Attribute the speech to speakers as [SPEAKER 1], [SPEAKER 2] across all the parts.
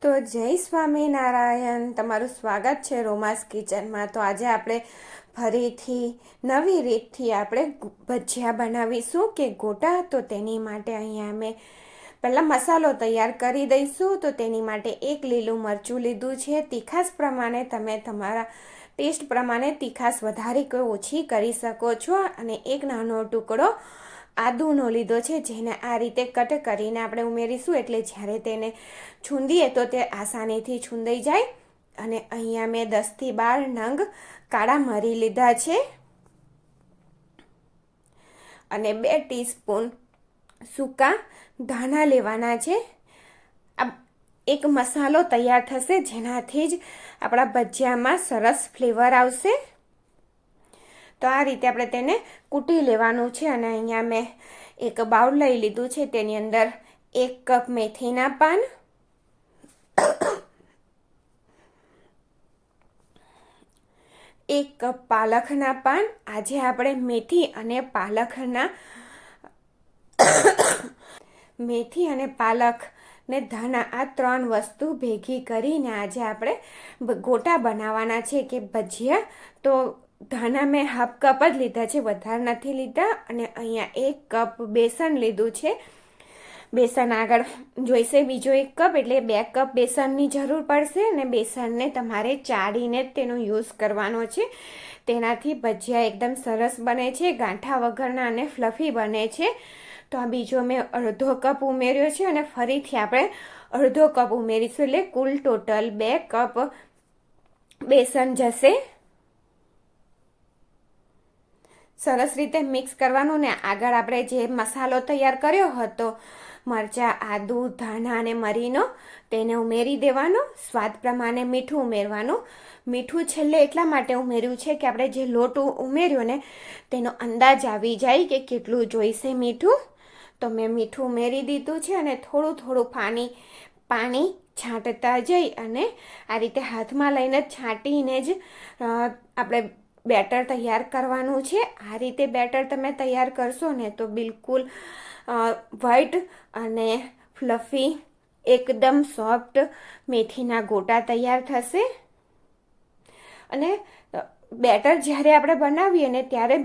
[SPEAKER 1] તો જય સ્વામિનારાયણ, તમારું સ્વાગત છે રોમાસ કિચનમાં। તો આજે આપણે ફરીથી નવી રીતથી આપણે ભજીયા બનાવીશું કે ગોટા। તો તેની માટે અહીંયા અમે પહેલાં મસાલો તૈયાર કરી દઈશું। તો તેની માટે 1 લીલું મરચું લીધું છે। તીખાસ પ્રમાણે તમે તમારા ટેસ્ટ પ્રમાણે તીખાસ વધારે કે ઓછી કરી શકો છો। અને 1 નાનો ટુકડો આદુનો લીધો છે, જેને આ રીતે કટ કરીને આપણે ઉમેરીશું, એટલે જ્યારે તેને છૂંદીએ તો તે આસાનીથી છૂંદાઈ જાય। અને અહીંયા મેં 10 થી 12 નંગ કાળા મરી લીધા છે અને 2 ટીસ્પૂન સૂકા ધાણા લેવાના છે। આ એક મસાલો તૈયાર થશે, જેનાથી જ આપણા ભજીયામાં સરસ ફ્લેવર આવશે। તો આ રીતે આપણે તેને કૂટી લેવાનું છે। અને અહીંયા મેં એક બાઉલ લઈ લીધું છે, તેની અંદર 1 કપ મેથીના પાન, 1 કપ પાલકના પાન। આજે આપણે મેથી અને પાલક ને ધાણા આ 3 વસ્તુ ભેગી કરીને આજે આપણે ગોટા બનાવવાના છે કે ભજીયા। તો ધાણા મેં હાફ કપ જ લીધા છે, વધારે નથી લીધા। અને અહીંયા 1 કપ બેસન લીધું છે। બેસન આગળ જોઈશે બીજો 1 કપ, એટલે 2 કપ બેસનની જરૂર પડશે। અને બેસનને તમારે ચાળીને તેનો યુઝ કરવાનો છે, તેનાથી ભજીયા એકદમ સરસ બને છે, ગાંઠા વગરના અને ફ્લફી બને છે। તો આ બીજો મેં અડધો કપ ઉમેર્યો છે અને ફરીથી આપણે અડધો કપ ઉમેરીશું, એટલે કુલ ટોટલ 2 કપ બેસન જશે। સરસ રીતે મિક્સ કરવાનું ને આગળ આપણે જે મસાલો તૈયાર કર્યો હતો, મરચાં, આદુ, ધાણા અને મરીનો, તેને ઉમેરી દેવાનો। સ્વાદ પ્રમાણે મીઠું ઉમેરવાનું। મીઠું છેલ્લે એટલા માટે ઉમેર્યું છે કે આપણે જે લોટ ઉમેર્યો ને તેનો અંદાજ આવી જાય કે કેટલું જોઈશે મીઠું। તો મેં મીઠું ઉમેરી દીધું છે અને થોડું થોડું પાણી છાંટતા જઈ અને આ રીતે હાથમાં લઈને છાંટીને જ આપણે બેટર તૈયાર કરવાનું છે। આ રીતે બેટર તમે તૈયાર કરશો ને તો બિલકુલ વ્હાઈટ અને ફ્લફી એકદમ સોફ્ટ મેથીના ગોટા તૈયાર થશે। અને બેટર જ્યારે આપણે બનાવીએ ને ત્યારે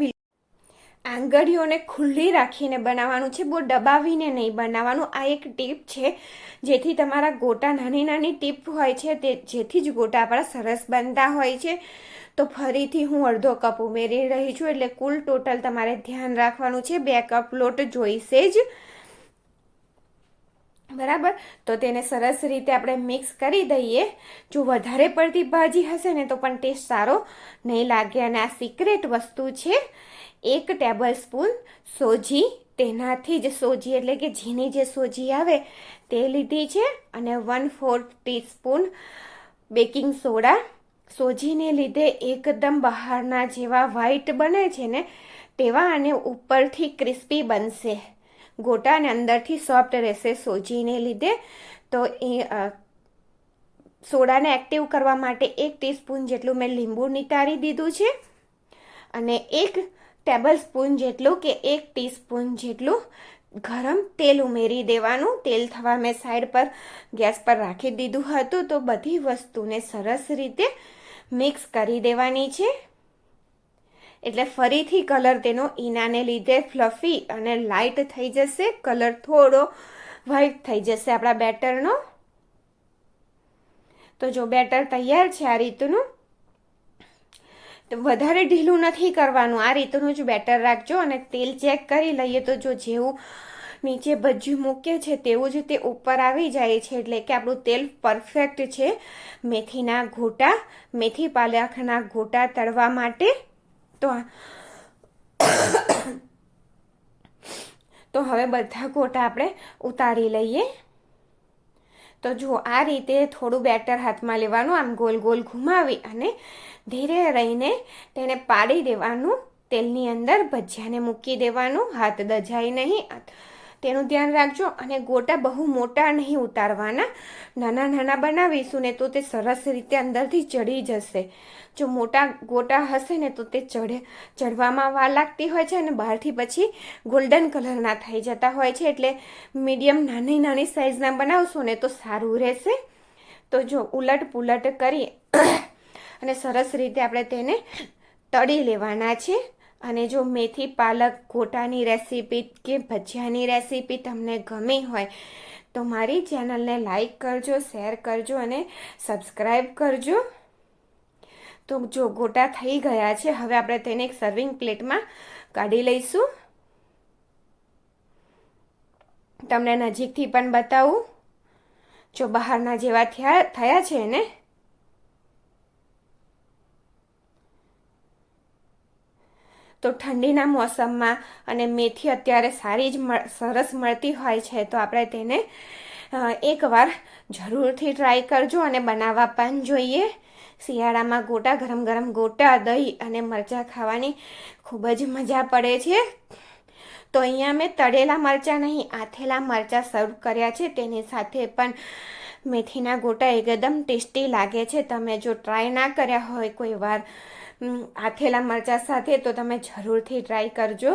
[SPEAKER 1] આંગળીઓને ખુલ્લી રાખીને બનાવવાનું છે, બહુ દબાવીને નહીં બનાવવાનું। આ એક ટીપ છે, જેથી તમારા ગોટા નાની નાની ટીપ હોય છે જેથી જ ગોટા આપણા સરસ બનતા હોય છે। તો ફરીથી હું અડધો કપ ઉમેરી રહી છું, એટલે કુલ ટોટલ તમારે ધ્યાન રાખવાનું છે 2 કપ લોટ જોઈશે જ, બરાબર। તો તેને સરસ રીતે આપણે મિક્સ કરી દઈએ। જો વધારે પડતી ભાજી હશે ને તો પણ ટેસ્ટ સારો નહીં લાગે। અને આ સિક્રેટ વસ્તુ છે, 1 ટેબલ સ્પૂન સોજી, તેનાથી જ સોજી એટલે કે ઝીણી જે સોજી આવે તે લીધી છે। અને 1/4 ટીસ્પૂન બેકિંગ સોડા। સોજીને લીધે એકદમ બહારના જેવા વ્હાઈટ બને છે ને તેવા અને ઉપરથી ક્રિસ્પી બનશે ગોટા, અને અંદરથી સોફ્ટ રહેશે સોજીને લીધે। તો એ સોડાને એક્ટિવ કરવા માટે 1 ટીસ્પૂન જેટલું મેં લીંબુ નિતારી દીધું છે અને 1 ટેબલ સ્પૂન જેટલું કે 1 ટીસ્પૂન જેટલું ગરમ તેલ ઉમેરી દેવાનું। તેલ થવા મેં સાઈડ પર ગેસ પર રાખી દીધું હતું। તો બધી વસ્તુને સરસ રીતે મિક્સ કરી દેવાની છે, એટલે ફરીથી કલર તેનો ઈનાને લીધે ફ્લફી અને લાઇટ થઈ જશે, કલર થોડો વ્હાઈટ થઈ જશે આપણા બેટરનો। તો જો બેટર તૈયાર છે આ રીતનું, તો વધારે ઢીલું નથી કરવાનું, આ રીતનું જ બેટર રાખજો। અને તેલ ચેક કરી લઈએ તો જો જેવું નીચે ભજીયું મૂકે છે તેવું જ તે ઉપર આવી જાય છે, એટલે કે આપણું તેલ પરફેક્ટ છે મેથીના ગોટા, મેથી પાલકના ગોટા તળવા માટે। તો હવે બધા ગોટા આપણે ઉતારી લઈએ। તો જુઓ આ રીતે થોડું બેટર હાથમાં લેવાનું, આમ ગોલ ગોલ ઘુમાવી અને ધીરે રહીને તેને પાડી દેવાનું। તેલની અંદર ભજીયાને મૂકી દેવાનું, હાથ દજાય નહીં, તેનું ધ્યાન રાખજો। અને ગોટા બહુ મોટા નહીં ઉતારવાના, નાના નાના બનાવીશું ને તો તે સરસ રીતે અંદરથી ચડી જશે। જો મોટા ગોટા હશે ને તો તે ચડવામાં વાર લાગતી હોય છે અને બહારથી પછી ગોલ્ડન કલરના થઈ જતા હોય છે, એટલે મીડિયમ નાની નાની સાઈઝના બનાવશો ને તો સારું રહેશે। તો જો ઉલટ પુલટ કરી અને સરસ રીતે આપણે તેને તળી લેવાના છે. અને જો મેથી પાલક ગોટાની રેસીપી કે ભજીયાની રેસીપી તમને ગમી હોય તો મારી ચેનલને લાઈક કરજો, શેર કરજો અને સબસ્ક્રાઈબ કરજો. તો જો ગોટા થઈ ગયા છે, હવે આપણે તેને એક સર્વિંગ પ્લેટમાં કાઢી લઈશું. તમને નજીકથી પણ બતાવું. જો બહારના જેવા થયા છે ને. તો ઠંડીના મોસમમાં અને મેથી અત્યારે સારી જ સરસ મળતી હોય છે, તો આપણે તેને એકવાર જરૂરથી ટ્રાય કરજો અને બનાવવા પણ જોઈએ. શિયાળામાં ગોટા, ગરમ ગરમ ગોટા, દહીં અને મરચાં ખાવાની ખૂબ જ મજા પડે છે. તો અહીંયા મેં તળેલા મરચાં નહીં, આથેલા મરચાં સર્વ કર્યા છે. તેની સાથે પણ મેથીના ગોટા એકદમ ટેસ્ટી લાગે છે. તમે જો ટ્રાય ના કર્યા હોય કોઈ વાર આથેલા મરચાં સાથે, તો તમે જરૂરથી ટ્રાય કરજો.